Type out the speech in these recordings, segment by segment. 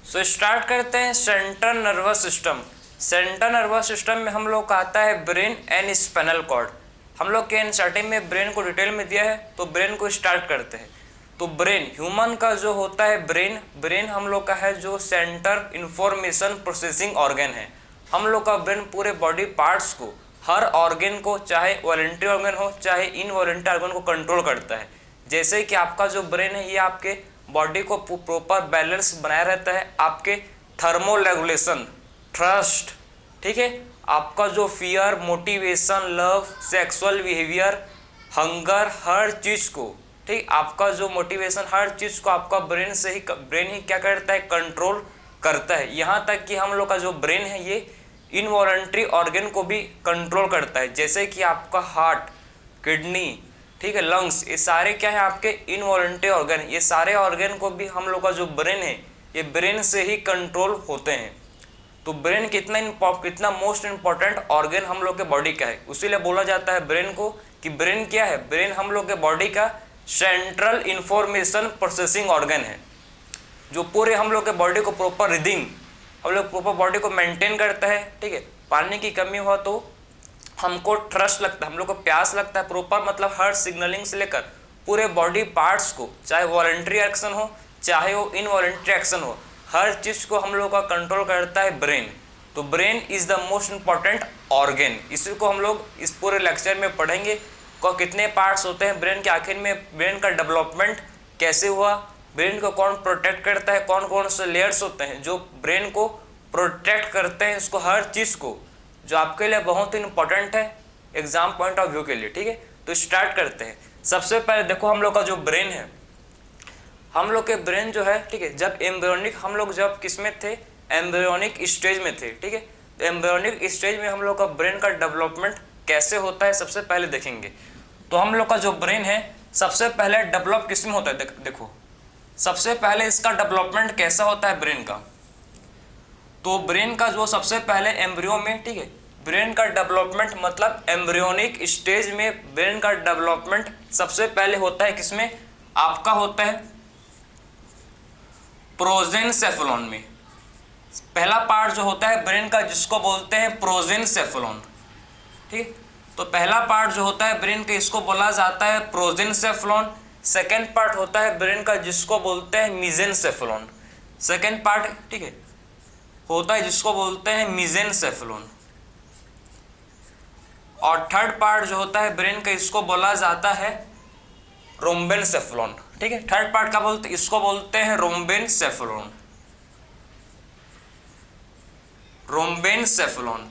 So start करते हैं central nervous system. Central nervous system में हम लोग का आता है ब्रेन एंड स्पाइनल कॉर्ड। हम लोग के एनसीईआरटी में ब्रेन को डिटेल में दिया है, तो ब्रेन को स्टार्ट करते हैं। तो ब्रेन ह्यूमन का जो होता है ब्रेन हम लोग का है जो सेंटर इंफॉर्मेशन प्रोसेसिंग ऑर्गन है। हम लोग का ब्रेन पूरे बॉडी पार्ट्स को, हर ऑर्गन को, चाहे वॉलंटरी ऑर्गन हो चाहे इनवॉलंटरी ऑर्गन को कंट्रोल करता है। जैसे कि आपका जो ब्रेन है ये आपके बॉडी को प्रॉपर बैलेंस बनाया रहता है, आपके थर्मोरेगुलेशन, ट्रस्ट, ठीक है, आपका जो fear, motivation, love, sexual behaviour, hunger, हर चीज़ को, ठीक, आपका जो मोटिवेशन, हर चीज़ को आपका ब्रेन ही क्या करता है, कंट्रोल करता है। यहाँ तक कि हम लोग का जो ब्रेन है ये इनवॉलंटरी ऑर्गन को भी कंट्रोल करता है, जैसे कि आपका हार्ट, किडनी, ठीक है, लंग्स, ये सारे क्या है आपके इनवॉलंटरी ऑर्गन। ये सारे ऑर्गन को भी हम लोग का जो ब्रेन है ये ब्रेन से ही कंट्रोल होते हैं। तो ब्रेन कितना मोस्ट इंपॉर्टेंट ऑर्गन हम लोग के बॉडी का है, उसीलिए बोला जाता है ब्रेन को कि ब्रेन क्या है, ब्रेन हम लोग के बॉडी का सेंट्रल इंफॉर्मेशन प्रोसेसिंग ऑर्गन है, जो पूरे हम लोग के बॉडी को प्रॉपर रिदिंग, हम लोग प्रॉपर बॉडी को मेंटेन करता है। ठीक है, पानी की कमी हुआ तो हमको थ्रस्ट लगता है, हम लोग को प्यास लगता है, प्रॉपर मतलब हर सिग्नलिंग से लेकर पूरे बॉडी पार्ट्स को, चाहे वॉलंटरी एक्शन हो चाहे वो इनवॉलंटरी एक्शन हो, हर चीज़ को हम लोग का कंट्रोल करता है ब्रेन। तो brain is the most important organ. इसी को हम लोग इस पूरे लेक्चर में पढ़ेंगे को कितने पार्ट्स होते हैं ब्रेन के, आखिर में ब्रेन का डेवलपमेंट कैसे हुआ, ब्रेन को कौन प्रोटेक्ट करता है, कौन कौन से लेयर्स होते हैं जो ब्रेन को प्रोटेक्ट करते हैं, इसको हर चीज़ को, जो आपके लिए बहुत ही इंपॉर्टेंट है एग्जाम पॉइंट ऑफ व्यू के लिए। ठीक है, तो स्टार्ट करते हैं। सबसे पहले देखो हम लोग का जो ब्रेन है, हम लोग के ब्रेन जो है, ठीक है, जब एम्ब्रियोनिक, हम लोग जब किस में थे, एम्ब्रियोनिक स्टेज में थे। ठीक है, तो एम्ब्रियोनिक स्टेज में हम लोग का ब्रेन का डेवलपमेंट कैसे होता है सबसे पहले देखेंगे। तो हम लोग का जो ब्रेन है सबसे पहले डेवलप किस में होता है, देखो सबसे पहले इसका डेवलपमेंट कैसा होता है ब्रेन का। तो ब्रेन का जो सबसे पहले एम्ब्रियो में, ठीक है, ब्रेन का डेवलपमेंट मतलब एम्ब्रियोनिक स्टेज में ब्रेन का डेवलपमेंट सबसे पहले होता है किसमें, आपका होता है प्रोजेनसेफेलॉन में। पहला पार्ट जो होता है ब्रेन का जिसको बोलते हैं प्रोजेनसेफेलॉन। ठीक, तो पहला पार्ट जो होता है ब्रेन का इसको बोला जाता है प्रोजेनसेफेलॉन। सेकेंड पार्ट होता है ब्रेन का जिसको बोलते हैं मेसेनसेफेलॉन। सेकेंड पार्ट, ठीक है, होता है जिसको बोलते हैं मेसेनसेफेलॉन। और थर्ड पार्ट जो होता है ब्रेन का इसको बोला जाता है रोम्बेनसेफेलॉन। ठीक है, थर्ड पार्ट का बोलते, इसको बोलते हैं रोम्बेनसेफेलॉन। रोम्बेनसेफेलॉन।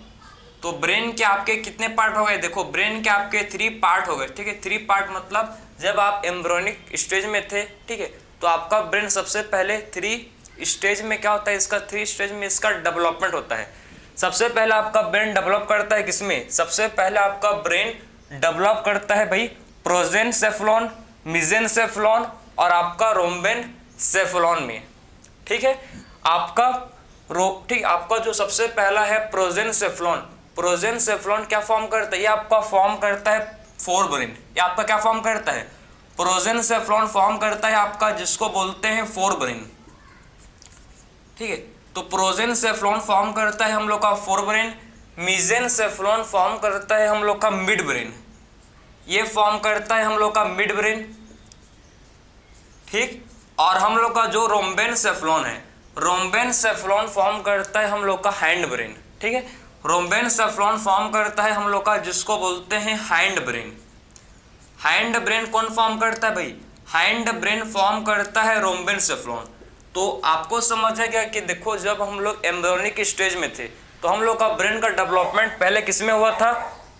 तो ब्रेन के आपके कितने पार्ट हो गए, देखो ब्रेन के आपके 3 पार्ट हो गए। ठीक है, 3 पार्ट मतलब जब आप एम्ब्रियोनिक स्टेज में थे, ठीक है, तो आपका ब्रेन सबसे पहले 3 स्टेज में क्या होता है, इसका 3 स्टेज में इसका डेवलपमेंट होता है। सबसे पहले आपका ब्रेन डेवलप करता है किसमें, सबसे पहले आपका ब्रेन डेवलप करता है भाई प्रोजेनसेफेलॉन, मेसेनसेफेलॉन और आपका रोम्बेनसेफेलॉन में। ठीक है, आपका जो सबसे पहला है प्रोजेनसेफेलॉन, प्रोजेनसेफेलॉन क्या फॉर्म करता है, ये आपका फॉर्म करता है फोरब्रेन। ये आपका क्या फॉर्म करता है, प्रोजेनसेफेलॉन फॉर्म करता है आपका जिसको बोलते हैं फोरब्रेन। ठीक है, तो प्रोजेनसेफेलॉन फॉर्म करता है हम लोग का फोरब्रेन, मेसेनसेफेलॉन फॉर्म करता है हम लोग का मिड ब्रेन, ये फॉर्म करता है हम लोग का मिड ब्रेन। ठीक, और हम लोग का जो रोम्बेनसेफेलॉन है, रोम्बेनसेफेलॉन फॉर्म करता है हम लोग का हैंड ब्रेन। ठीक है, रोम्बेनसेफेलॉन फॉर्म करता है हम लोग का जिसको बोलते हैं हैंड ब्रेन। हैंड ब्रेन कौन फॉर्म करता है भाई, हैंड ब्रेन फॉर्म करता है रोम्बेनसेफेलॉन। तो आपको समझ है क्या कि देखो जब हम लोग एम्ब्रियोनिक स्टेज में थे तो हम लोग का ब्रेन का डेवलपमेंट पहले किस में हुआ था,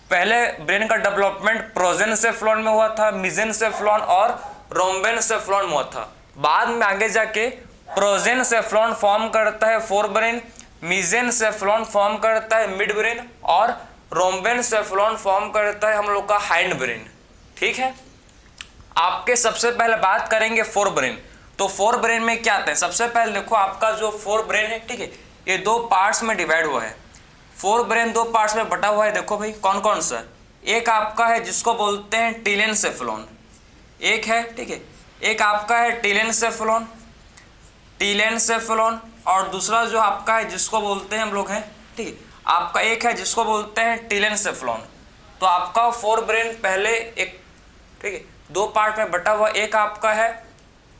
पहले ब्रेन का डेवलपमेंट प्रोजेनसेफेलॉन में हुआ था, मेसेनसेफेलॉन और रोम्बेनसेफेलॉन में हुआ था। बाद में आगे जाके प्रोजेनसेफेलॉन फॉर्म करता है फोरब्रेन, मेसेनसेफेलॉन फॉर्म करता है मिड ब्रेन और रोम्बेनसेफेलॉन फॉर्म करता है हम लोग का हैंड ब्रेन। ठीक है, आपके सबसे पहले बात करेंगे फोरब्रेन। तो फोरब्रेन में क्या आता है, सबसे पहले देखो आपका जो फोरब्रेन है, ठीक है, ये 2 पार्ट्स में डिवाइड हुआ है। फोरब्रेन 2 पार्ट्स में बटा हुआ है। देखो भाई कौन कौन सा, एक आपका है जिसको बोलते हैं टीलेनसेफेलॉन, एक है, ठीक है, एक आपका है टीलेनसेफेलॉन, टीलेनसेफेलॉन और दूसरा जो आपका है जिसको बोलते हैं हम लोग हैं, ठीक है, आपका एक है जिसको बोलते हैं टीलेनसेफ्लॉन। तो आपका फोर ब्रेन पहले एक, ठीक है, दो पार्ट में बटा हुआ, एक आपका है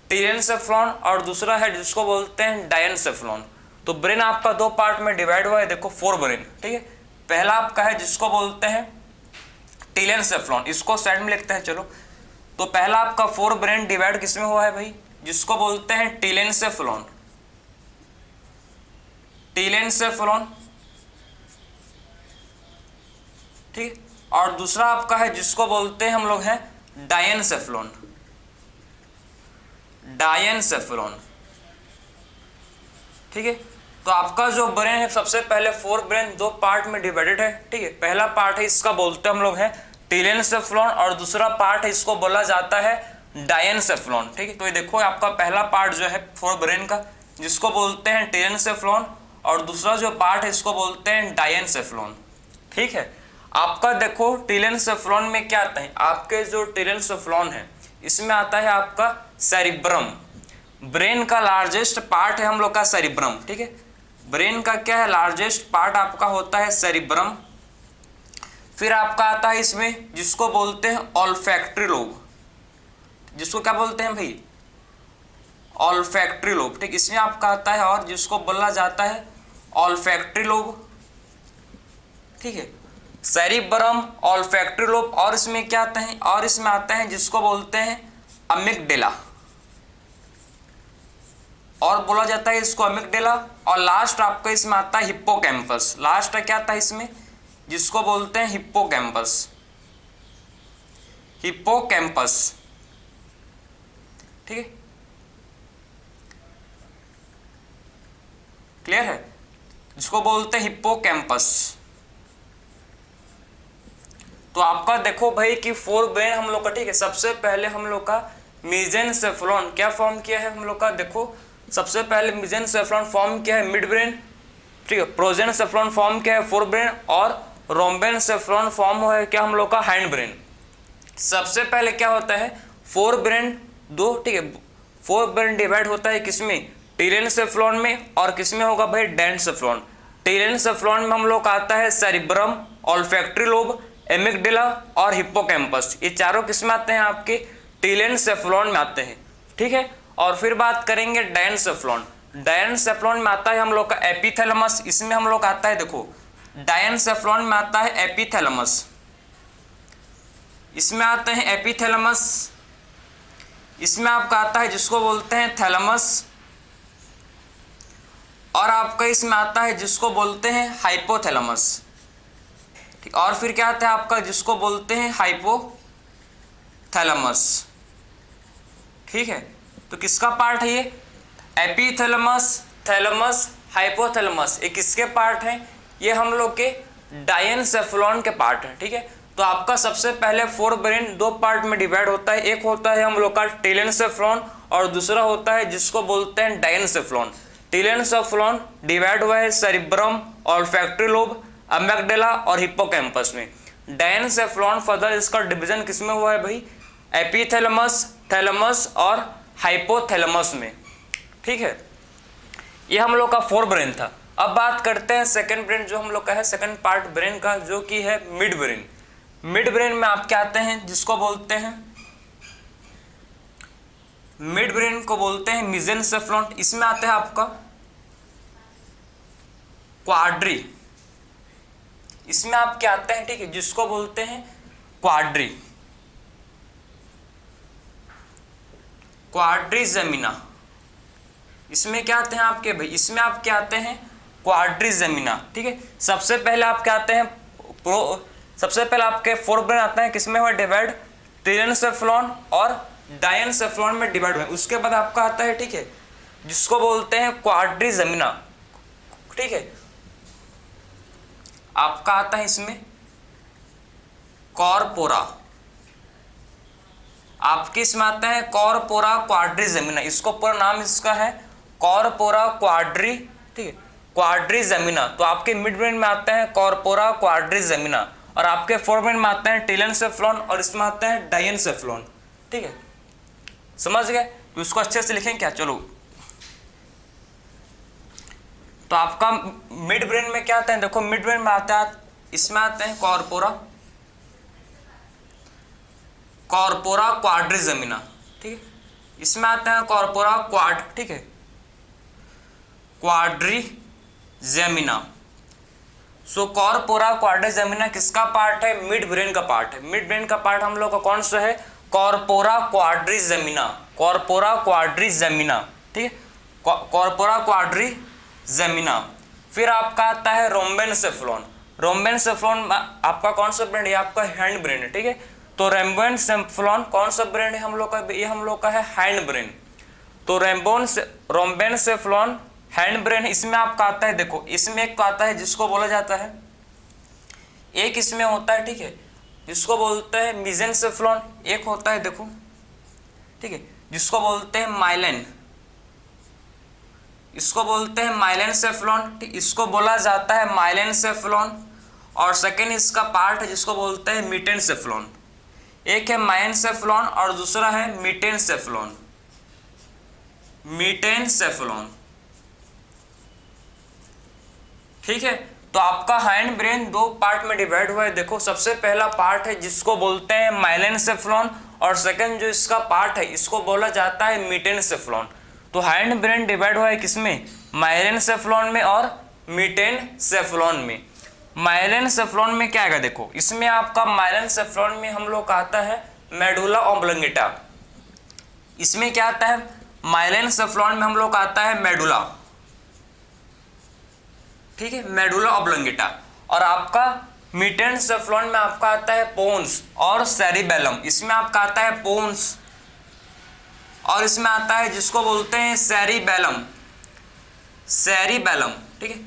टीलेनसेफ्लॉन और दूसरा है जिसको बोलते हैं डायनसेफ्लॉन। तो ब्रेन आपका दो पार्ट में डिवाइड हुआ है, देखो फोर ब्रेन, ठीक है। पहला आपका है जिसको बोलते हैं टीलेनसेफ्लॉन, इसको साइड में लिखते हैं चलो। तो पहला आपका फोर ब्रेन डिवाइड किसमें हुआ है भाई, जिसको बोलते हैं टीलेनसेफ्लॉन, टीलेनसेफ्लॉन, ठीक। और दूसरा आपका है जिसको बोलते हैं हम लोग हैं डायनसेफ्लॉन, डायनसेफ्लॉन, ठीक है। तो आपका जो ब्रेन है सबसे पहले फोर ब्रेन दो पार्ट में डिवाइडेड है, ठीक है। पहला पार्ट है इसका बोलते हैं हम लोग हैं टीलेनसेफ्लॉन और दूसरा पार्ट है इसको बोला जाता है डायनसेफ्लॉन, ठीक है। तो ये देखो आपका पहला पार्ट जो है फोर ब्रेन का जिसको बोलते हैं टीलेनसेफ्लॉन और दूसरा जो पार्ट है इसको बोलते हैं डायनसेफ्लॉन, ठीक है। आपका देखो टीलेनसेफ्लॉन में क्या आता है, आपके जो टीलेनसेफ्लॉन है इसमें आता है आपका सेरिब्रम, ब्रेन का लार्जेस्ट पार्ट है हम लोग का सेरिब्रम, ठीक है। ब्रेन का क्या है लार्जेस्ट पार्ट आपका होता है सेरिब्रम। फिर आपका आता है इसमें जिसको बोलते हैं ऑल्फैक्टरी लोब, जिसको क्या बोलते हैं भाई, ऑल्फैक्टरी लोब, ठीक। इसमें आपका आता है और जिसको बोला जाता है ऑल्फैक्टरी लोब, ठीक है, सेरिब्रम, ऑल्फैक्टरी लोब। और इसमें क्या आता है, और इसमें आता है जिसको बोलते हैं अमिगडेला, और बोला जाता है इसको अमिगडेला। और लास्ट आपका इसमें आता है हिप्पोकैम्पस, लास्ट क्या आता है इसमें जिसको बोलते हैं हिप्पोकैम्पस, हिप्पोकैम्पस, ठीक है, क्लियर है, जिसको बोलते हैं हिप्पोकैम्पस। तो आपका देखो भाई कि फोर ब्रेन हम लोग का, ठीक है। सबसे पहले हम लोग का मेसेनसेफ्लॉन क्या फॉर्म किया है हम लोग का, देखो सबसे पहले मेसेनसेफ्लॉन फॉर्म किया है मिड ब्रेन, ठीक है। प्रोजेनसेफ्लॉन फॉर्म किया है फोर ब्रेन और रोम्बेनसेफ्लॉन फॉर्म हुआ है क्या हम लोग का हैंड ब्रेन। सबसे पहले क्या होता है फोर ब्रेन दो, ठीक है, फोर ब्रेन डिवाइड होता है किसमें, टीलेनसेफ्लॉन में, और किसमें होगा भाई डायनसेफ्लॉन। टीलेनसेफ्लॉन में हम लोग का आता है सेरिब्रम, ऑल्फैक्टरी लोब, एमिगडेला और हिप्पोकैम्पस, ये चारों किसमें आते हैं आपके टीलेनसेफ्लॉन में आते हैं, ठीक है। और फिर बात करेंगे डायनसेफ्लॉन, डायनसेफ्लॉन में आता है हम लोग का एपिथैलेमस, इसमें हम लोग आता है देखो डायनसेफ्लॉन में आता है एपिथैलेमस, इसमें आते हैं एपिथैलेमस, इसमें आपका आता है जिसको बोलते हैं थैलेमस, और आपका इसमें आता है जिसको बोलते हैं हाइपोथैलेमस, ठीक। और फिर क्या आता है आपका जिसको बोलते हैं हाइपोथैलेमस, ठीक है। तो किसका पार्ट है ये, एपिथैलेमस, थैलेमस, हाइपोथैलेमस, ये किसके पार्ट हैं, ये हम लोग के डायनसेफ्लॉन के पार्ट हैं, ठीक है। तो आपका सबसे पहले फोर ब्रेन दो पार्ट में डिवाइड होता है, एक होता है हम लोग का टीलेनसेफ्लॉन और दूसरा होता है जिसको बोलते हैं डायनसेफ्लॉन। टीलेनसेफ्लॉन डिवाइड हुआ है सेरिब्रम, ऑल्फैक्टरी लोब, अमिगडाला और हिप्पोकैम्पस में। डायनसेफ्लॉन फर्दर इसका डिवीजन किसमें हुआ है भाई, एपिथैलेमस, थैलेमस और हाइपोथैलेमस में, ठीक है। ये हम लोग का फोर ब्रेन था। अब बात करते हैं सेकंड ब्रेन जो हम लोग का है, सेकंड पार्ट ब्रेन का जो कि है मिड ब्रेन। मिड ब्रेन में आप क्या आते हैं जिसको बोलते हैं, मिड ब्रेन को बोलते हैं मेसेनसेफ्लॉन, इसमें आते हैं आपका क्वाड्री, इसमें आप क्या आते हैं, ठीक है, जिसको बोलते हैं क्वाड्री, क्वाड्रिजेमिना, इसमें क्या आते हैं आपके भाई, इसमें आप क्या आते हैं क्वाड्रिजेमिना, ठीक है। सबसे पहले आप क्या आते हैं सबसे पहले आपके फोर ब्रेन आते हैं किसमें हुआ डिवाइड, टीलेनसेफ्लॉन और डायनसेफ्लॉन में डिवाइड हुए। उसके बाद आपका आता है, ठीक है, जिसको बोलते हैं क्वाड्रिजेमिना, ठीक है। आपका आता है इसमें कॉर्पोरा, आपके इसमें आता है कॉर्पोरा क्वाड्रिजेमिना, इसको पूरा नाम इसका है कॉर्पोरा क्वाड्री, ठीक है, क्वाड्रिजेमिना। तो आपके मिड ब्रेन में आते हैं कॉर्पोरा क्वाड्रिजेमिना और आपके फोर ब्रेन में आते हैं टीलेनसेफ्लॉन और इसमें आते हैं डायनसेफ्लॉन, ठीक है, समझ गए। तो इसको अच्छे से लिखें क्या, चलो तो आपका मिड ब्रेन में क्या आते हैं, देखो मिड ब्रेन में आता है, इसमें आते हैं कॉर्पोरा क्वाड्रिजेमिना, ठीक है, इसमें आते हैं कॉर्पोरा ठीक है, क्वाड्रिजेमिना। सो कॉर्पोरा क्वाड्रिजेमिना किसका पार्ट है, मिड ब्रेन का पार्ट है। मिड ब्रेन का पार्ट हम लोग का कौन सा है, कॉर्पोरा क्वाड्रिजेमिना, ठीक है, कॉर्पोरा क्वाड्रिजेमिना। फिर आपका आता है रोम्बेनसेफ्लॉन आपका कौन सा ब्रेन है, आपका हैंड ब्रेन है, ठीक है। तो रोम्बेनसेफ्लॉन कौन सा ब्रेन है हम लोग का, ये हम लोग का है हैंड ब्रेन। तो रोम्बेनसेफ्लॉन हैंड ब्रेन, इसमें आपका आता है, देखो इसमें एक आता है जिसको बोला जाता है, एक इसमें होता है, ठीक है, जिसको बोलते हैं मेसेनसेफ्लॉन, एक होता है देखो, ठीक है, जिसको बोलते हैं माइलिन, इसको बोलते हैं माइलेनसेफ्लॉन, इसको बोला जाता है माइलेनसेफ्लॉन। और सेकेंड इसका पार्ट है जिसको बोलते हैं मीटेनसेफ्लॉन। एक है माइनसेफ्लॉन और दूसरा है मीटेनसेफ्लॉन, ठीक है। तो आपका हैंड ब्रेन दो पार्ट में डिवाइड हुआ है, देखो सबसे पहला पार्ट है जिसको बोलते हैं माइलेनसेफ्लॉन और सेकंड जो इसका पार्ट है इसको बोला जाता है मीटेनसेफ्लॉन। तो हैंड ब्रेन डिवाइड हुआ है किसमें, माइलेनसेफ्लॉन में और मीटेनसेफ्लॉन में। माइलेनसेफ्लॉन में क्या आएगा, देखो इसमें आपका माइलेनसेफ्लॉन में हम लोग का आता है मेडुला ऑब्लोंगेटा। इसमें क्या आता है, माइलेनसेफ्लॉन में हम लोग का आता है मेडुला, ठीक है, मेडुला ऑब्लोंगेटा। और आपका मीटेनसेफ्लॉन में आपका आता है पोन्स और सेरिबेलम। इसमें आपका आता है पोन्स और इसमें आता है जिसको बोलते हैं सेरिबेलम, ठीक है।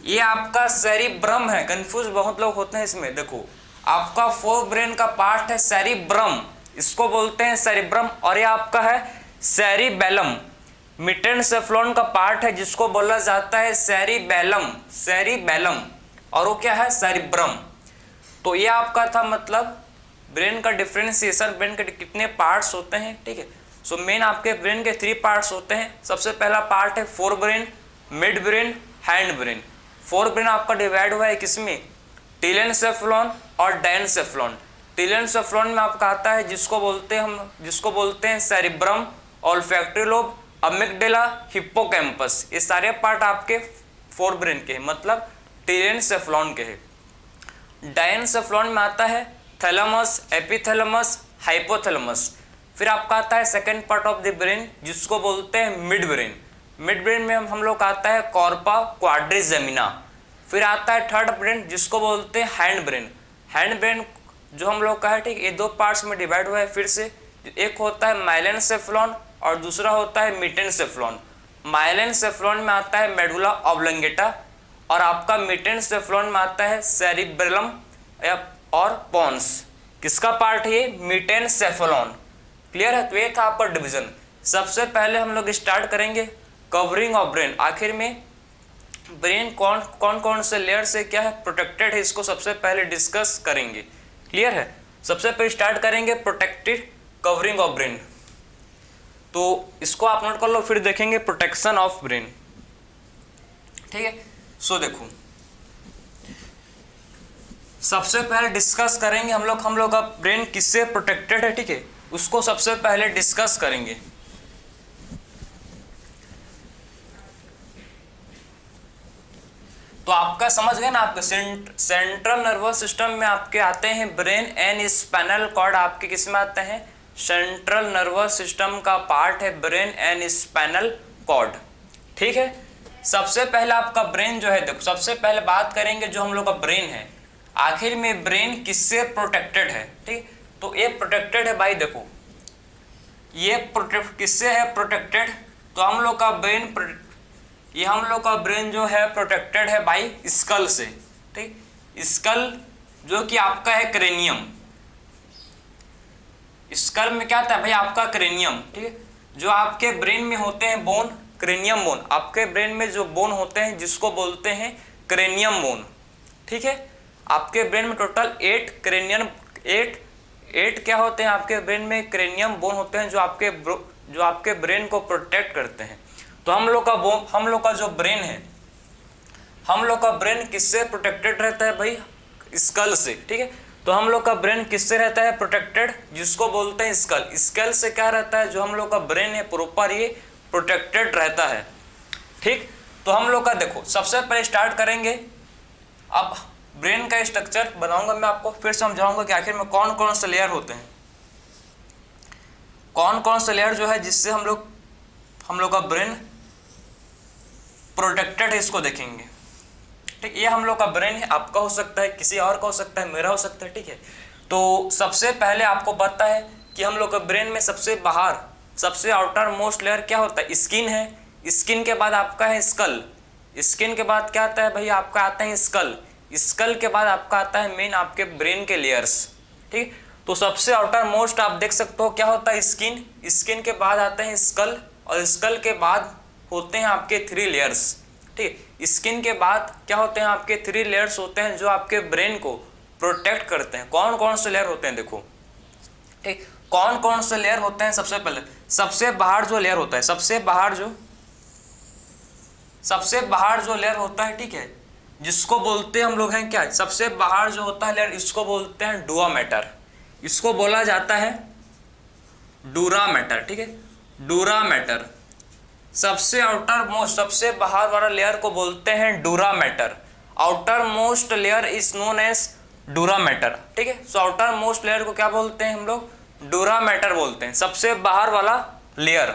ये आपका सेरिब्रम है, कंफ्यूज बहुत लोग होते हैं इसमें। देखो आपका फोर ब्रेन का पार्ट है सेरिब्रम, इसको बोलते हैं सेरिब्रम, और ये आपका है सेरिबेलम। मीटेनसेफ्लॉन का पार्ट है जिसको बोला जाता है सेरिबेलम, और वो क्या है, सेरिब्रम। तो ये आपका था मतलब ब्रेन का डिफरेंशिएशन, ब्रेन के कितने पार्ट्स होते हैं, ठीक है। सो मेन आपके ब्रेन के 3 पार्ट्स होते हैं। सबसे पहला पार्ट है fore brain, mid brain, hind brain. Fore brain आपका डिवाइड हुआ है किसमें, टीलेनसेफ्लॉन और डायनसेफ्लॉन। टीलेनसेफ्लॉन में आपका आता है जिसको बोलते हैं cerebrum, olfactory lobe, amygdala, hippocampus. ये सारे पार्ट आपके फोर ब्रेन के हैं, मतलब टीलेनसेफ्लॉन के हैं। डायनसेफ्लॉन में आता है थैलेमस, एपिथैलेमस, हाइपोथैलेमस। फिर आपका आता है second part of the brain जिसको बोलते हैं मिड ब्रेन। मिड ब्रेन में हम लोग का आता है कॉर्पा क्वाड्रिजेमिना। फिर आता है थर्ड ब्रेन जिसको बोलते हैं हैंड ब्रेन। हैंड ब्रेन जो हम लोग का है, ठीक, ये 2 पार्ट्स में डिवाइड हुआ है फिर से। एक होता है माइलेनसेफ्लॉन और दूसरा होता है मीटेनसेफ्लॉन। माइलेनसेफ्लॉन में आता है मेडुला ऑब्लोंगेटा और आपका मीटेनसेफ्लॉन में आता है सेरिबेलम और पोन्स। किसका पार्ट है ये, मीटेनसेफ्लॉन। क्लियर है। तो ये था आपका डिवीजन। सबसे पहले हम लोग स्टार्ट करेंगे कवरिंग ऑफ ब्रेन। आखिर में ब्रेन कौन से लेयर से क्या है प्रोटेक्टेड है, इसको सबसे पहले डिस्कस करेंगे। क्लियर है। सबसे पहले स्टार्ट करेंगे प्रोटेक्टेड कवरिंग ऑफ ब्रेन। तो इसको आप नोट कर लो, फिर देखेंगे प्रोटेक्शन ऑफ ब्रेन। ठीक है। सो देखो सबसे पहले डिस्कस करेंगे हम लोग का ब्रेन किससे प्रोटेक्टेड है। ठीक है, उसको सबसे पहले डिस्कस करेंगे। तो आपका समझ गए ना, आपके सेंट्रल नर्वस सिस्टम में आपके आते हैं ब्रेन एंड स्पाइनल कॉर्ड। आपके किस में आते हैं, सेंट्रल नर्वस सिस्टम का पार्ट है ब्रेन एंड स्पाइनल कॉर्ड। ठीक है। सबसे पहले आपका ब्रेन जो है, देखो सबसे पहले बात करेंगे जो हम लोग का ब्रेन है, आखिर में ब्रेन किससे प्रोटेक्टेड है। ठीक, तो ये प्रोटेक्टेड है भाई। देखो ये किससे है प्रोटेक्टेड, तो हम लोग का ब्रेन, ये हम लोग का ब्रेन जो है प्रोटेक्टेड है बाई स्कल से। ठीक, स्कल जो कि आपका है क्रेनियम। स्कल में क्या आता है भाई, आपका क्रेनियम। ठीक है, जो आपके ब्रेन में होते हैं बोन, क्रेनियम बोन। आपके ब्रेन में जो बोन होते हैं जिसको बोलते हैं क्रेनियम बोन। ठीक है, आपके ब्रेन में टोटल 8 क्या होते हैं, आपके ब्रेन में क्रेनियम बोन होते हैं जो आपके ब्रेन को प्रोटेक्ट करते हैं। तो हम लोग का जो ब्रेन है हम लोग का ब्रेन किससे प्रोटेक्टेड रहता है भाई? स्कल से, ठीक है। तो हम लोग का ब्रेन किससे रहता है प्रोटेक्टेड? जिसको बोलते हैं स्कल। स्कल से क्या रहता है? जो हम लोग का ब्रेन है प्रॉपर ये प्रोटेक्टेड रहता है, ठीक। तो हम लोग का देखो सबसे पहले स्टार्ट करेंगे, अब ब्रेन का स्ट्रक्चर बनाऊंगा मैं, आपको फिर समझाऊंगा कि आखिर में कौन कौन से लेयर होते हैं, कौन कौन से लेयर जो है जिससे हम लोग का ब्रेन प्रोटेक्टेड है, इसको देखेंगे, ठीक। ये हम लोग का ब्रेन है, आपका हो सकता है, किसी और का हो सकता है, मेरा हो सकता है, ठीक है। तो सबसे पहले आपको पता है कि हम लोग का ब्रेन में सबसे बाहर, सबसे आउटर मोस्ट लेयर क्या होता है? स्किन है। स्किन के बाद आपका है स्कल। स्किन के बाद क्या आता है भाई? आपका आता है स्कल। स्कल के बाद आपका आता है मेन आपके ब्रेन के लेयर्स, ठीक। तो सबसे आउटर मोस्ट आप देख सकते हो क्या होता है? स्किन। स्किन के बाद आते हैं स्कल, और स्कल के बाद होते हैं आपके 3 लेयर्स, ठीक। स्किन के बाद क्या होते हैं? आपके 3 लेयर्स होते हैं जो आपके ब्रेन को प्रोटेक्ट करते हैं। कौन कौन से लेयर होते हैं देखो, ठीक। कौन कौन से लेयर होते हैं? सबसे पहले सबसे बाहर जो लेयर होता है, सबसे बाहर जो लेयर होता है, ठीक है, जिसको बोलते हैं हम लोग हैं क्या? सबसे बाहर जो होता है लेयर, इसको बोलते हैं डुआ मैटर। इसको बोला जाता है डूरा मैटर, ठीक है, डूरा मैटर। सबसे आउटर मोस्ट, सबसे बाहर वाला लेयर को बोलते हैं dura mater. Outermost layer is known as dura mater, ठीक है। सो आउटर मोस्ट लेयर को क्या बोलते हैं हम लोग? डूरा मैटर बोलते हैं, सबसे बाहर वाला लेयर,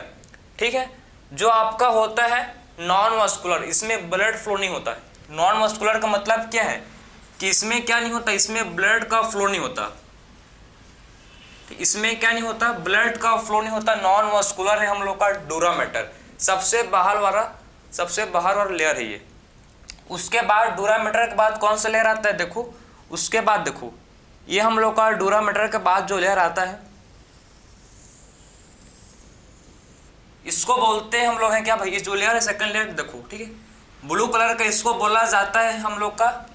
ठीक है। जो आपका होता है नॉन मस्कुलर, इसमें ब्लड फ्लो नहीं होता है। नॉन मस्कुलर का मतलब क्या है? कि इसमें क्या नहीं होता? इसमें ब्लड का फ्लो नहीं होता, इसमें क्या नहीं होता? ब्लड का फ्लो नहीं होता। नॉन मस्कुलर है हम लोग का डूरा मैटर, सबसे बाहर वाला लेयर है ये। उसके बाद डूरा मैटर के बाद कौन सा लेयर आता है देखो, उसके बाद देखो ये हम लोग का डूरा मैटर के बाद जो लेयर आता है, इसको बोलते हैं हम लोग हैं क्या भाई? ये जो लेयर है सेकंड लेयर देखो, ठीक है, ब्लू कलर का, इसको बोला जाता है हम लोग का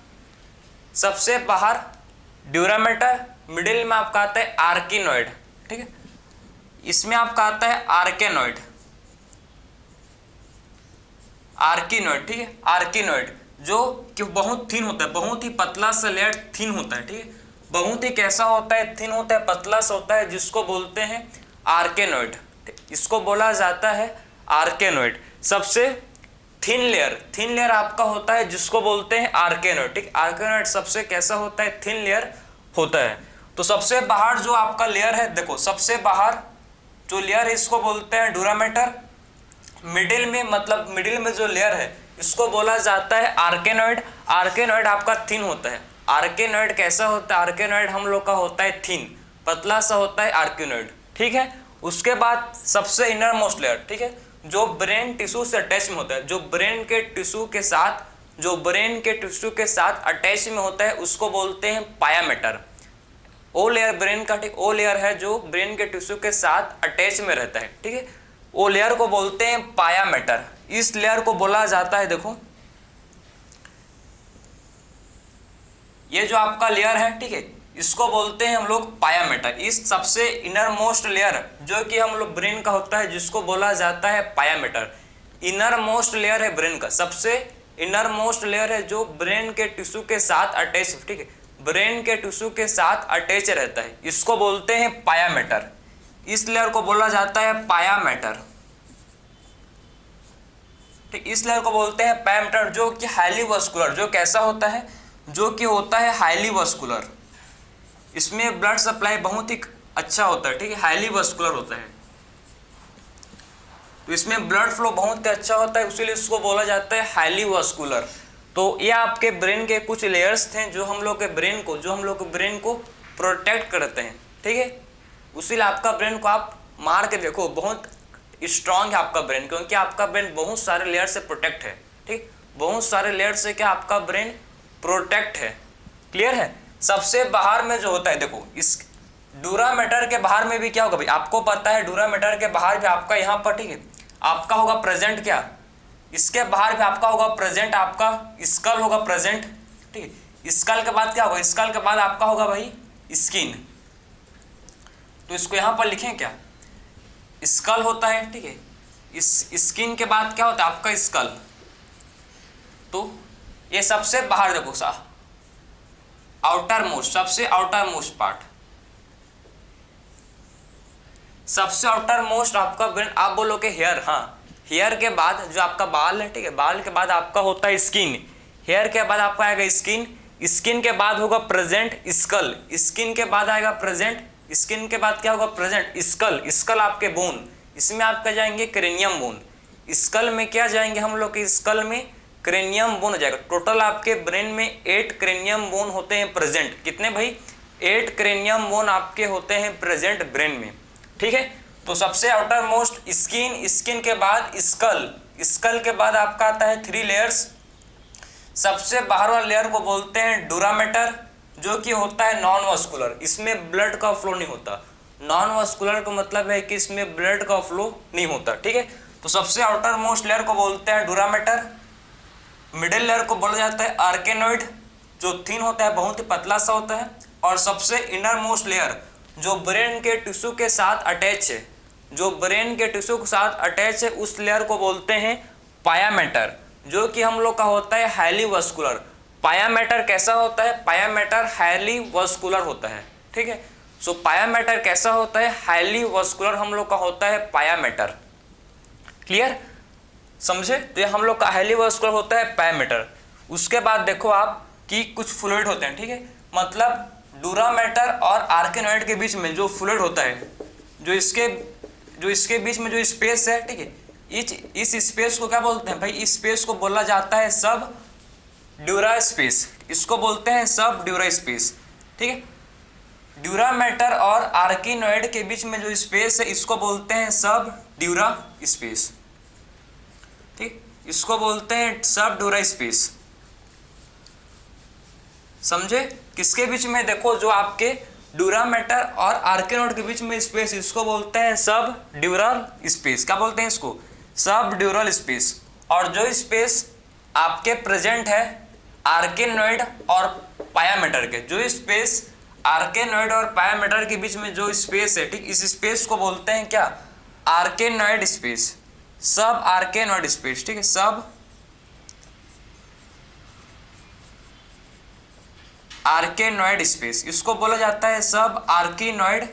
सबसे बाहर डूरा मैटर। मिडिल में आपका आता है आर्किनॉइड, ठीक है, इसमें आपका आता है आर्केनॉइड, ठीक है, आर्किनॉइड, जो कि बहुत थिन होता है, बहुत ही पतला सा लेयर थिन होता है, ठीक है, बहुत ही कैसा होता है? थिन होता है, पतला सा होता है, जिसको बोलते हैं आर्केनॉइड। इसको बोला जाता है आर्केनॉइड। सबसे थिन लेयर आपका होता है जिसको बोलते हैं आर्केनॉइड, ठीक। आर्केनॉइड सबसे कैसा होता है? थिन लेयर होता है। तो सबसे बाहर जो आपका लेयर है देखो, सबसे बाहर जो लेयर है इसको बोलते हैं डूरा मैटर। मिडिल में जो लेयर है इसको बोला जाता है आर्केनॉइड। आर्केनॉइड आपका थिन होता है। आर्केनॉइड कैसा होता है? आर्केनॉइड हम लोग का होता है थिन, पतला सा होता है आर्केनॉइड, ठीक है। उसके बाद सबसे इनर मोस्ट लेयर, ठीक है, जो ब्रेन टिश्यू से अटैच में होता है, जो ब्रेन के टिश्यू के साथ अटैच में होता है, उसको बोलते हैं पाया मैटर। ओ लेयर ब्रेन का, ठीक, ओ लेयर है जो ब्रेन के टिश्यू के साथ अटैच में रहता है, ठीक है, ओ लेयर को बोलते हैं पाया मैटर। इस लेयर को बोला जाता है, देखो ये जो आपका लेयर है, ठीक है, इसको बोलते हैं हम लोग पाया मैटर। इस सबसे इनर मोस्ट लेयर जो कि हम लोग ब्रेन का होता है, जिसको बोला जाता है पाया मैटर। इनर मोस्ट लेयर है ब्रेन का, सबसे इनर मोस्ट लेयर है जो ब्रेन के टिश्यू के साथ अटैच, ठीक है, ब्रेन के टिश्यू के साथ अटैच रहता है, इसको बोलते हैं पाया मैटर। इस लेयर को बोला जाता है पाया मैटर, ठीक। इस लेयर को बोलते हैं पाया मैटर, जो कि हाईली वस्कुलर, जो कैसा होता है? जो कि होता है हाईली वस्कुलर। इसमें ब्लड सप्लाई बहुत ही अच्छा होता है, ठीक है, हाईली वस्कुलर होता है, तो इसमें ब्लड फ्लो बहुत ही अच्छा होता है, इसीलिए इसको बोला जाता है हाईली वस्कुलर। तो ये आपके ब्रेन के कुछ लेयर्स थे जो हम लोग के ब्रेन को प्रोटेक्ट करते हैं, ठीक है। इसीलिए आपका ब्रेन को आप मार के देखो, बहुत स्ट्रांग है आपका ब्रेन, क्योंकि आपका ब्रेन बहुत सारे लेयर से प्रोटेक्ट है, ठीक, बहुत सारे लेयर से क्या आपका ब्रेन प्रोटेक्ट है। क्लियर है? सबसे बाहर में जो होता है देखो, इस डूरा मैटर के बाहर में भी क्या होगा भाई? आपको पता है डूरा मैटर के बाहर भी आपका यहाँ पर, ठीक है, आपका होगा प्रेजेंट, क्या इसके बाहर भी आपका होगा प्रेजेंट, आपका स्कल होगा प्रेजेंट, ठीक है। स्कल के बाद क्या होगा? स्कल के बाद आपका होगा भाई स्किन। तो इसको यहाँ पर लिखें क्या? स्कल होता है, ठीक है, इस स्किन के बाद क्या होता है? आपका स्कल। तो ये सबसे बाहर देखो सा, आउटर मोस्ट, सबसे आउटर मोस्ट पार्ट, सबसे आउटर मोस्ट आपका ब्रेन। आप बोलोगे हेयर, हाँ हेयर के बाद जो आपका बाल है, ठीक है, बाल के बाद आपका होता है स्किन, हेयर के बाद आपका आएगा स्किन, स्किन के बाद होगा प्रेजेंट स्कल, स्किन के बाद आएगा प्रेजेंट, स्किन के बाद क्या होगा प्रेजेंट स्कल, स्कल आपके बोन, इसमें आपका जाएंगे क्रेनियम बोन, स्कल में क्या जाएंगे हम लोग के, स्कल में क्रेनियम बोन हो जाएगा। टोटल आपके ब्रेन में 8 क्रेनियम बोन होते हैं प्रेजेंट, कितने भाई 8 क्रेनियम बोन आपके होते हैं प्रेजेंट ब्रेन में, ठीक है। तो सबसे आउटर मोस्ट स्किन, स्किन के बाद स्कल, स्कल के बाद आपका आता है 3 लेयर्स, सबसे बाहर वाला लेयर को बोलते हैं डूरामेटर, जो कि होता है नॉन वस्कुलर, इसमें ब्लड का फ्लो नहीं होता, नॉन वस्कुलर का मतलब है कि इसमें ब्लड का फ्लो नहीं होता, ठीक है। तो सबसे आउटर मोस्ट लेयर को बोलते हैं डूरामेटर, मिडिल लेयर को बोला जाता है आर्केनोइड, जो थिन होता है, बहुत ही पतला सा होता है, और सबसे इनर मोस्ट लेयर जो ब्रेन के टिश्यू के साथ अटैच है, जो ब्रेन के टिश्यू के साथ अटैच है, उस लेयर को बोलते हैं पायामेटर, जो कि हम लोग का होता है हाईली वस्कुलर। पायामेटर कैसा होता है, पायामेटर हाईली वस्कुलर होता है, ठीक है। सो पायामेटर कैसा होता है, हाईली वस्कुलर हम लोग का होता है पायामेटर, क्लियर, समझे। तो ये हम लोग का हाईली वस्कुलर होता है पायामेटर। उसके बाद देखो आप कि कुछ फ्लूइड होते हैं, ठीक है, मतलब डूरामेटर और आर्केनोइड के बीच में जो फ्लूइड होता है, जो इसके बीच में जो स्पेस है, ठीक है, इस स्पेस को क्या बोलते हैं भाई, इस स्पेस को बोला जाता है सब ड्यूरा स्पेस, इसको बोलते हैं सब ड्यूरा स्पेस, ठीक है। ड्यूरामेटर और आर्किनोइड के बीच में जो स्पेस है, इसको बोलते हैं सब ड्यूरा स्पेस, ठीक, इसको बोलते हैं सब ड्यूरा स्पेस, समझे। किसके बीच में, देखो जो आपके ड्यूरामेटर और आर्किनोइड के बीच में स्पेस, इसको बोलते हैं सब ड्यूरल स्पेस, क्या बोलते हैं इसको, सब ड्यूरल स्पेस। और जो स्पेस आपके प्रेजेंट है आर्किनोइड और पायामेटर के, जो स्पेस आर्किनोइड और पायामेटर के बीच में जो स्पेस है, ठीक, इस स्पेस को बोलते हैं क्या, आर्किनोइड स्पेस, सब आर्किनोइड स्पेस, ठीक है, सब आर्किनोइड स्पेस, इसको बोला जाता है सब आर्किनोइड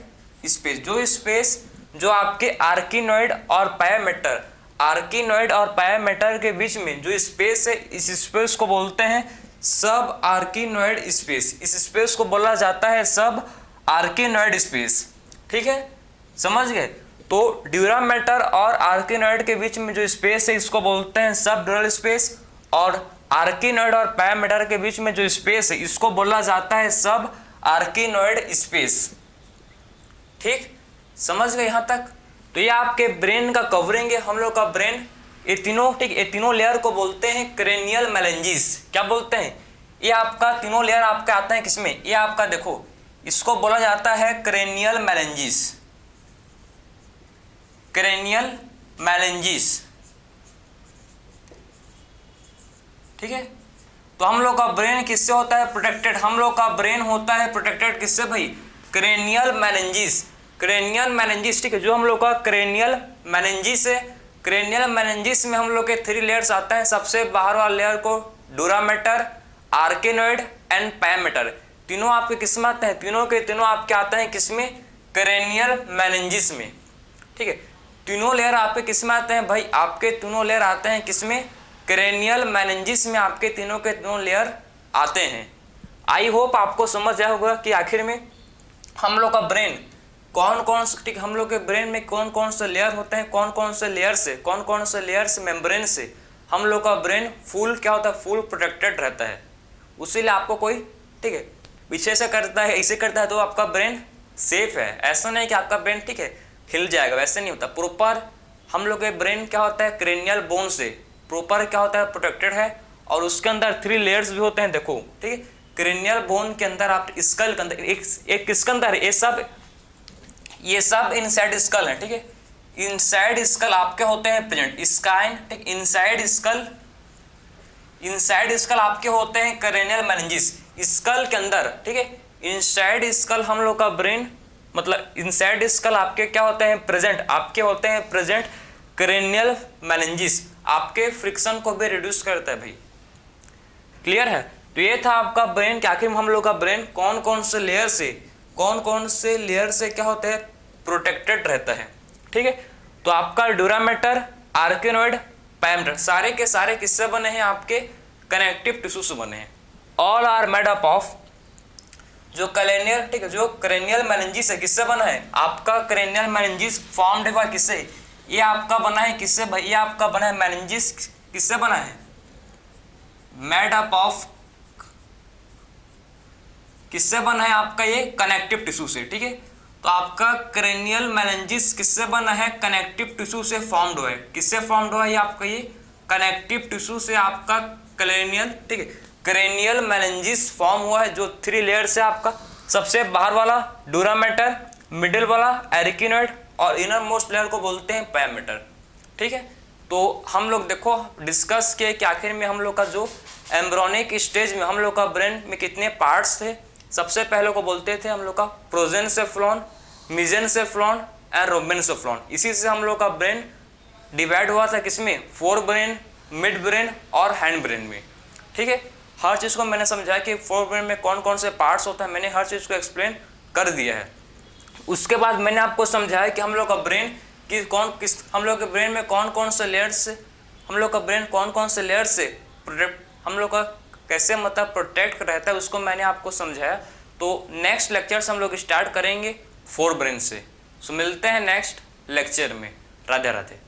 स्पेस। जो स्पेस जो आपके आर्किनोइड और पायामेटर, आर्किनोइड और पायामेटर के बीच में जो स्पेस है, इस स्पेस को बोलते हैं सब आर्किनोइड स्पेस, इस स्पेस को बोला जाता है सब आर्किनोइड स्पेस, ठीक है, समझ गए। तो ड्यूरामेटर और आर्किनोइड के बीच में जो स्पेस है, इसको बोलते हैं सब ड्यूरल स्पेस, और आर्किनोइड और पायामेटर के बीच में जो स्पेस है, इसको बोला जाता है सब आर्किनोइड स्पेस, ठीक, समझ गए यहाँ तक। तो ये आपके ब्रेन का कवरिंग है, हम लोग का ब्रेन, ये तीनों, ठीक, ये तीनों लेयर को बोलते हैं क्रेनियल मेलेंजिस, क्या बोलते हैं, ये आपका तीनों लेयर आपका आता है किसमें, ये आपका देखो, इसको बोला जाता है क्रेनियल मेलेंजिस, क्रेनियल मेलेंजिस, ठीक है। तो हम लोग का ब्रेन किससे होता है प्रोटेक्टेड, हम लोग का ब्रेन होता है प्रोटेक्टेड किससे भाई, क्रेनियल मेलेंजिस, क्रेनियल मेलेंजिस, ठीक है। जो हम लोग का क्रेनियल मेलेंजिस है, क्रेनियल मेलेंजिस में हम लोग के 3 लेयर्स आते हैं, सबसे बाहर वाला लेयर को डूरामेटर, आर्किनोइड एंड पायामेटर, तीनों आपके किस में आते हैं, तीनों के तीनों आपके आते हैं किसमें, क्रेनियल मेलेंजिस में, ठीक है। तीनों लेयर आपके किस में आते हैं भाई, आपके तीनों लेयर आते हैं किसमें, क्रेनियल मेलेंजिस में आपके तीनों के तीनों लेयर आते हैं। आई होप आपको समझ आया होगा कि आखिर में हम लोग का ब्रेन कौन कौन से, ठीक, हम लोग के ब्रेन में कौन कौन से लेयर होते हैं, कौन कौन से लेयर से, कौन कौन से लेयर से, मेम्ब्रेन से हम लोग का ब्रेन फुल क्या होता है, फुल प्रोटेक्टेड रहता है। उसी लिए आपको कोई, ठीक है, पीछे से करता है, ऐसे करता है तो आपका ब्रेन सेफ है, ऐसा नहीं कि आपका ब्रेन, ठीक है, हिल जाएगा, वैसे नहीं होता। प्रॉपर हम लोग के ब्रेन क्या होता है, क्रेनियल बोन से प्रॉपर क्या होता है, प्रोटेक्टेड है, और उसके अंदर 3 लेयर्स भी होते हैं, देखो, ठीक है, क्रेनियल बोन के अंदर, आप स्कल के अंदर एक किसके अंदर, ये सब इनसाइड स्कल है, ठीक है, इनसाइड स्कल आपके होते हैं प्रेजेंट, स्काइन, ठीक, इनसाइड स्कल आपके होते हैं क्रेनियल मेनिंजिस, स्कल के अंदर, ठीक है, इनसाइड स्कल हम लोग का ब्रेन, मतलब इनसाइड स्कल आपके क्या होते हैं प्रेजेंट, आपके होते हैं प्रेजेंट क्रेनियल मेनिंजिस, आपके फ्रिक्शन को भी रिड्यूस करता है भाई, क्लियर है? तो ये था आपका ब्रेन कि आखिर में हम लोग का ब्रेन कौन कौन से लेयर से क्या होता है, प्रोटेक्टेड रहता है। ठीक है, तो आपका ड्यूरामेटर, आर्किनोइड, पैरामीटर सारे के सारे किससे बने हैं, आपके कनेक्टिव टिश्यू से बने हैं। All are made up of जो क्रेनियल, ठीक है, जो क्रेनियल मेनिंजिस है किससे बना है, आपका क्रेनियल मेनिंजिस फॉर्म्ड हुआ किससे, ये आपका बना है किससे भाई, ये आपका बना है मेनिंजिस किससे बना है, मेड अप ऑफ किससे बना है आपका ये कनेक्टिव टिश्यू से। ठीक है, तो आपका क्रेनियल मेनिंजिस किससे बना है, कनेक्टिव टिश्यू से फॉर्म्ड हुआ है। किससे फॉर्म्ड हुआ है, ये आपका ये कनेक्टिव टिश्यू से आपका क्रेनियल, ठीक है, क्रेनियल मेनिंजिस फॉर्म हुआ है जो 3 लेयर से आपका, सबसे बाहर वाला ड्यूरामेटर, मिडिल वाला एरिकिनोइड और इनर मोस्ट लेयर को बोलते हैं पैरामीटर। ठीक है, तो हम लोग देखो डिस्कस किए कि आखिर में हम लोग का जो एम्ब्रोनिक स्टेज में हम लोग का ब्रेन में कितने पार्ट्स थे। सबसे पहले को बोलते थे हम लोग का प्रोजेंसेफ्लॉन, मेसेंसेफ्लॉन एंड रोमेंसेफ्लॉन। इसी से हम लोग का ब्रेन डिवाइड हुआ था किसमें, फोर ब्रेन, मिड ब्रेन और हैंड ब्रेन में। ठीक है, हर चीज़ को मैंने समझाया कि फोर ब्रेन में कौन कौन से पार्ट्स होता है, मैंने हर चीज़ को एक्सप्लेन कर दिया है। उसके बाद मैंने आपको समझाया कि हम लोग का ब्रेन हम लोग के ब्रेन में कौन कौन से लेयर्स से, हम लोग का ब्रेन कौन कौन से लेयर से हम लोग का कैसे मतलब प्रोटेक्ट रहता है, उसको मैंने आपको समझाया। तो नेक्स्ट लेक्चर से हम लोग स्टार्ट करेंगे फोर ब्रेन से। सो मिलते हैं नेक्स्ट लेक्चर में। राधे राधे।